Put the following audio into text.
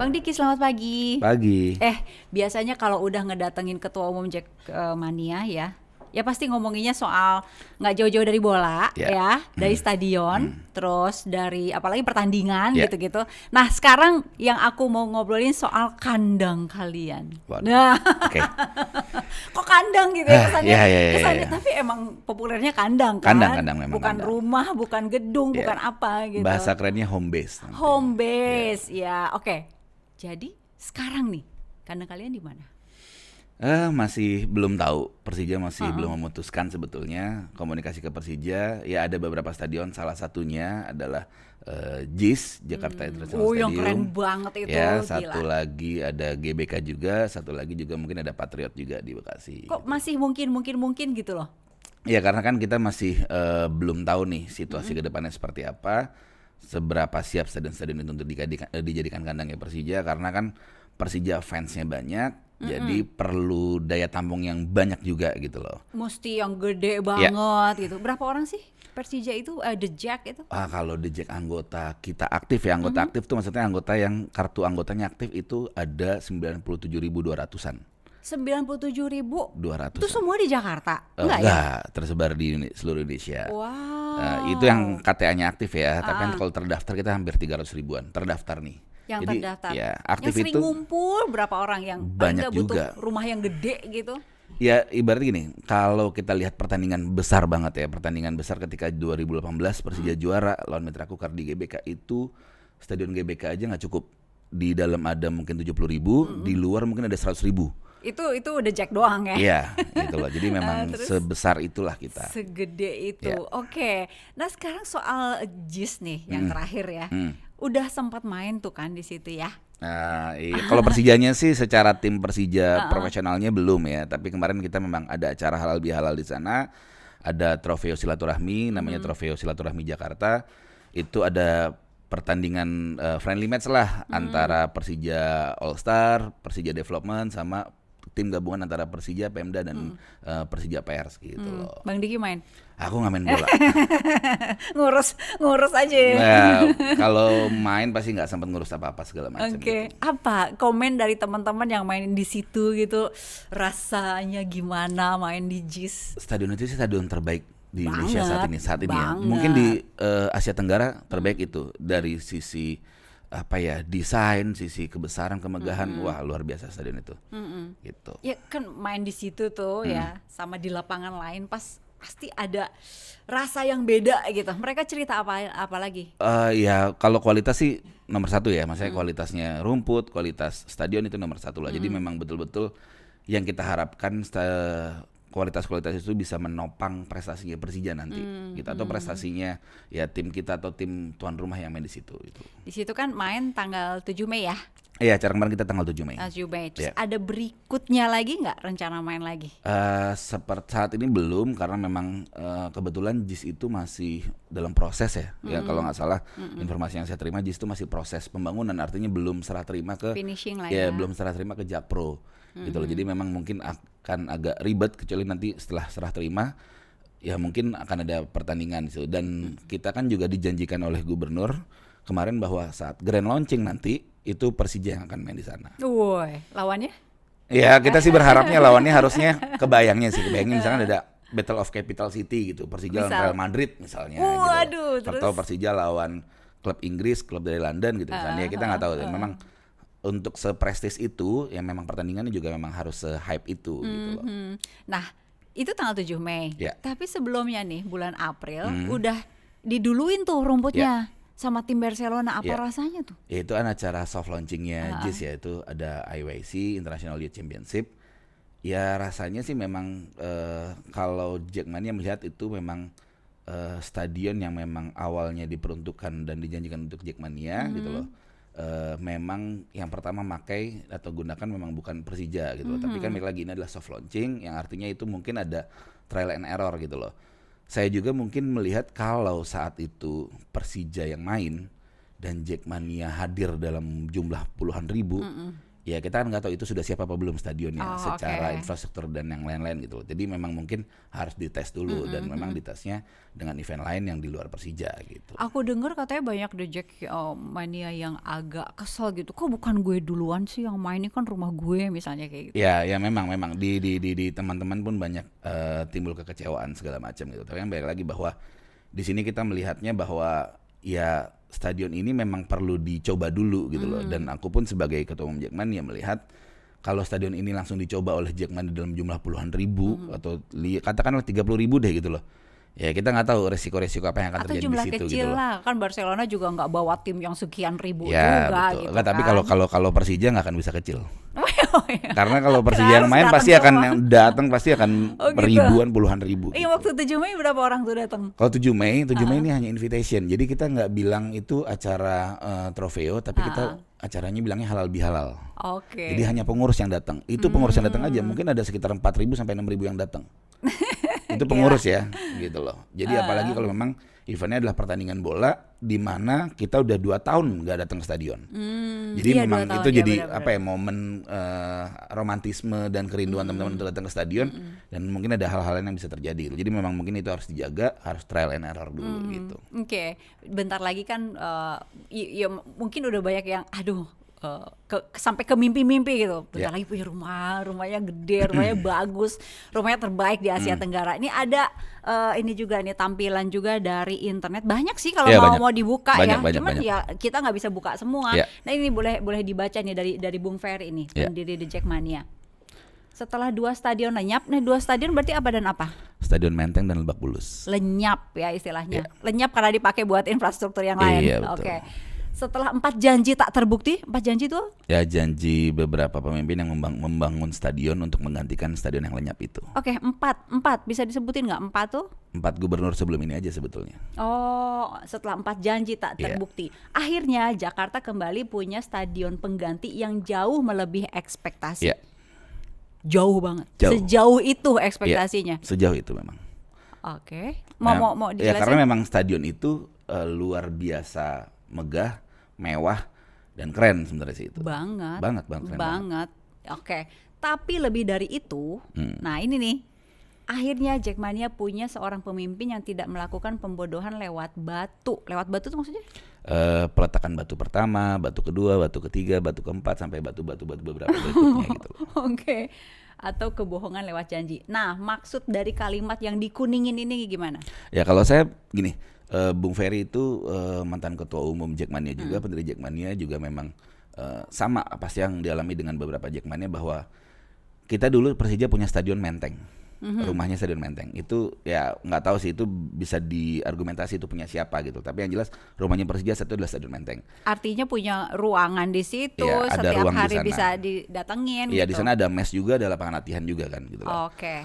Bang Diki, selamat pagi. Pagi. Biasanya kalau udah ngedatengin ketua umum Jackmania ya pasti ngomonginnya soal nggak jauh-jauh dari bola, Ya. ya, dari stadion, terus dari apalagi pertandingan Ya. gitu-gitu. Nah, sekarang yang aku mau ngobrolin soal kandang kalian. Waduh. Nah, Oke. kok kandang gitu ya kesannya? Ya. Kesannya, tapi emang populernya kandang kan? Kandang memang bukan kandang. rumah, bukan gedung, Ya. bukan apa gitu. Bahasa kerennya home base. nanti. Home base, ya, oke. Jadi sekarang nih, kandang kalian di mana? Masih belum tahu. Persija masih belum memutuskan sebetulnya. Komunikasi ke Persija, ya ada beberapa stadion. Salah satunya adalah JIS, Jakarta International Oh, Stadium. yang keren banget itu, Ya, gila. satu lagi ada GBK juga, satu lagi juga mungkin ada Patriot juga di Bekasi. Kok masih mungkin gitu loh? Ya karena kan kita masih belum tahu nih situasi ke depannya seperti apa, seberapa siap stadion-stadion itu untuk dijadikan kandangnya Persija, karena kan Persija fansnya banyak, jadi perlu daya tampung yang banyak juga gitu loh. Mesti yang gede banget gitu. Berapa orang sih Persija itu, The Jack itu? Kalau The Jack anggota kita aktif ya, anggota aktif tuh maksudnya anggota yang kartu anggotanya aktif itu ada 97.200-an. 97.000. 200. Itu semua di Jakarta? Enggak, tersebar di seluruh Indonesia. Wow. Itu yang KTA-nya aktif ya, tapi kan kalau terdaftar kita hampir 300 ribuan terdaftar nih. Yang Jadi, terdaftar. ya, aktif yang sering itu ngumpul berapa orang yang banyak paling nggak butuh juga. rumah yang gede gitu? Ya ibarat gini, kalau kita lihat pertandingan besar banget ya, pertandingan besar ketika 2018 Persija juara lawan Mitra Kukar di GBK itu, stadion GBK aja nggak cukup. Di dalam ada mungkin 70.000, di luar mungkin ada 100.000. Itu udah Jack doang ya? Iya, gitu loh. Jadi memang Terus sebesar itulah kita. segede itu. Ya. Oke. Nah, sekarang soal JIS nih yang terakhir ya. Udah sempat main tuh kan di situ ya. Nah, iya. Kalau Persijanya sih secara tim Persija profesionalnya belum ya. Tapi kemarin kita memang ada acara halal bihalal di sana. Ada trofeo silaturahmi, namanya trofeo silaturahmi Jakarta. Itu ada pertandingan friendly match lah antara Persija All Star, Persija Development sama tim gabungan antara Persija, Pemda dan Persija Pers gitu loh. Bang Diki main? Aku nggak main bola. ngurus aja ya. Nah, kalau main pasti nggak sempat ngurus apa-apa segala macam. Oke. Gitu. Apa komen dari teman-teman yang main di situ gitu? Rasanya gimana main di JIS? Stadion itu sih stadion terbaik di Indonesia Banget, saat ini ya. banget. Mungkin di Asia Tenggara terbaik itu dari sisi apa ya, desain, sisi kebesaran, kemegahan, wah luar biasa stadion itu. Gitu. Ya kan main di situ tuh ya, sama di lapangan lain pasti ada rasa yang beda gitu. Mereka cerita apa lagi? Ya kalau kualitas sih nomor satu ya, maksudnya kualitasnya rumput, kualitas stadion itu nomor satu lah. Jadi memang betul-betul yang kita harapkan kualitas itu bisa menopang prestasinya Persija nanti, gitu, atau prestasinya ya tim kita atau tim tuan rumah yang main di situ. Gitu. Di situ kan main tanggal 7 Mei ya. Iya, acara kemarin kita tanggal 7 Mei. 7 Mei. Terus Ya. ada berikutnya lagi nggak rencana main lagi? Seperti saat ini belum, karena memang kebetulan JIS itu masih dalam proses ya. Ya kalau nggak salah informasi yang saya terima, JIS itu masih proses pembangunan, artinya belum serah terima ke Finishing lah ya. belum serah terima ke Jakpro. Gitu loh. Jadi memang mungkin akan agak ribet, kecuali nanti setelah serah terima ya mungkin akan ada pertandingan gitu. Dan kita kan juga dijanjikan oleh gubernur kemarin bahwa saat grand launching nanti itu Persija yang akan main di sana. Woi, lawannya? Ya kita sih berharapnya lawannya harusnya kebayangnya misalkan ada Battle of Capital City gitu, Persija lawan Real Madrid misalnya. Waduh, gitu. terus? Atau Persija lawan klub Inggris, klub dari London gitu misalnya. Kita nggak tahu. Memang untuk seprestis itu ya memang pertandingannya juga memang harus se-hype itu gitu loh. Nah, itu tanggal 7 Mei. Ya. Tapi sebelumnya nih, bulan April udah diduluin tuh rumputnya sama tim Barcelona. Apa Ya. rasanya tuh? Ya, itu kan acara soft launchingnya JIS ya, itu ada IYC International Youth Championship. Ya rasanya sih memang kalau Jackmania melihat itu memang stadion yang memang awalnya diperuntukkan dan dijanjikan untuk Jackmania gitu loh. Memang yang pertama makai atau gunakan memang bukan Persija gitu loh. Tapi kan lagi ini adalah soft launching, yang artinya itu mungkin ada trial and error gitu loh. Saya juga mungkin melihat kalau saat itu Persija yang main dan Jackmania hadir dalam jumlah puluhan ribu, ya kita kan nggak tahu itu sudah siap apa belum stadionnya secara oke. infrastruktur dan yang lain-lain gitu loh. Jadi memang mungkin harus dites dulu dan memang ditesnya dengan event lain yang di luar Persija gitu. Aku dengar katanya banyak The Jackmania yang agak kesel gitu. Kok bukan gue duluan sih yang main, ini kan rumah gue misalnya kayak gitu. Ya memang di teman-teman pun banyak timbul kekecewaan segala macam gitu. Tapi yang balik lagi bahwa di sini kita melihatnya bahwa ya stadion ini memang perlu dicoba dulu gitu loh. Dan aku pun sebagai ketua umum Jackmania melihat kalau stadion ini langsung dicoba oleh Jackmania dalam jumlah puluhan ribu atau katakanlah 30.000 deh gitu loh. Ya kita nggak tahu resiko-resiko apa yang akan Atau terjadi di jumlah situ kecil gitu loh. lah, kan Barcelona juga nggak bawa tim yang sekian ribu Ya juga betul. gitu Nggak, tapi kan. kalau Persija nggak akan bisa kecil. Oh, iya. Karena kalau Persija yang Harus main datang pasti akan semua. yang datang pasti akan Oh, gitu. ribuan puluhan ribu. Iya, Gitu. waktu 7 Mei berapa orang tuh datang? Kalau 7 Mei ini hanya invitation. Jadi kita nggak bilang itu acara trofeo, tapi kita acaranya bilangnya halal bihalal. Oke. Jadi hanya pengurus yang datang. Itu pengurus yang datang aja. Mungkin ada sekitar 4.000 sampai 6.000 yang datang. Itu pengurus ya, gitu loh. Jadi apalagi kalau memang eventnya adalah pertandingan bola, di mana kita udah 2 tahun nggak datang ke stadion. Jadi iya, memang 2 tahun, itu ya, jadi benar-benar. apa ya, momen romantisme dan kerinduan teman-teman untuk datang ke stadion. Dan mungkin ada hal-hal lain yang bisa terjadi. Gitu. Jadi memang mungkin itu harus dijaga, harus trial and error dulu gitu. Oke, bentar lagi kan ya mungkin udah banyak yang aduh sampai ke mimpi-mimpi gitu. Bentar lagi punya rumahnya gede, rumahnya bagus, rumahnya terbaik di Asia Tenggara. Ini ada ini juga nih tampilan juga dari internet. Banyak sih kalau Ya, mau dibuka ya. banyak, Cuman banyak. ya kita nggak bisa buka semua. Ya. Nah, ini boleh dibaca nih dari Bung Ferry ini, Ya. pendiri The Jackmania. Setelah 2 stadion lenyap, nih 2 stadion berarti apa dan apa? Stadion Menteng dan Lebak Bulus. Lenyap ya istilahnya. Lenyap karena dipakai buat infrastruktur yang lain. Iya, betul. Oke. Setelah 4 janji tak terbukti, 4 janji itu Ya janji beberapa pemimpin yang membangun stadion untuk menggantikan stadion yang lenyap itu. oke, 4 bisa disebutin nggak 4 tuh? 4 gubernur sebelum ini aja sebetulnya. Oh, setelah 4 janji tak Iya. terbukti. Akhirnya Jakarta kembali punya stadion pengganti yang jauh melebihi ekspektasi. Ya, Jauh banget. Jauh. Sejauh itu ekspektasinya. sejauh itu memang. Oke. Nah, Mau ya dijelasin? karena memang stadion itu luar biasa megah, mewah dan keren sebenarnya sih itu. Banget. Banget, keren Banget. Oke. Tapi lebih dari itu, nah ini nih. Akhirnya Jackmania punya seorang pemimpin yang tidak melakukan pembodohan lewat batu. Lewat batu tuh maksudnya? Peletakan batu pertama, batu kedua, batu ketiga, batu keempat sampai batu beberapa berikutnya gitu loh. Oke. Atau kebohongan lewat janji. Nah, maksud dari kalimat yang dikuningin ini gimana? Ya kalau saya gini, Bung Ferry itu mantan ketua umum Jackmania juga, pendiri Jackmania juga memang sama pasti yang dialami dengan beberapa Jackmania bahwa kita dulu Persija punya stadion Menteng. Rumahnya stadion Menteng itu ya nggak tahu sih itu bisa diargumentasi itu punya siapa gitu, tapi yang jelas rumahnya Persija satu adalah stadion Menteng. Artinya punya ruangan di situ, Iya, ada setiap ruang di hari sana. bisa didatengin Iya gitu. di sana ada mes juga, ada lapangan latihan juga kan gitu loh. Oke.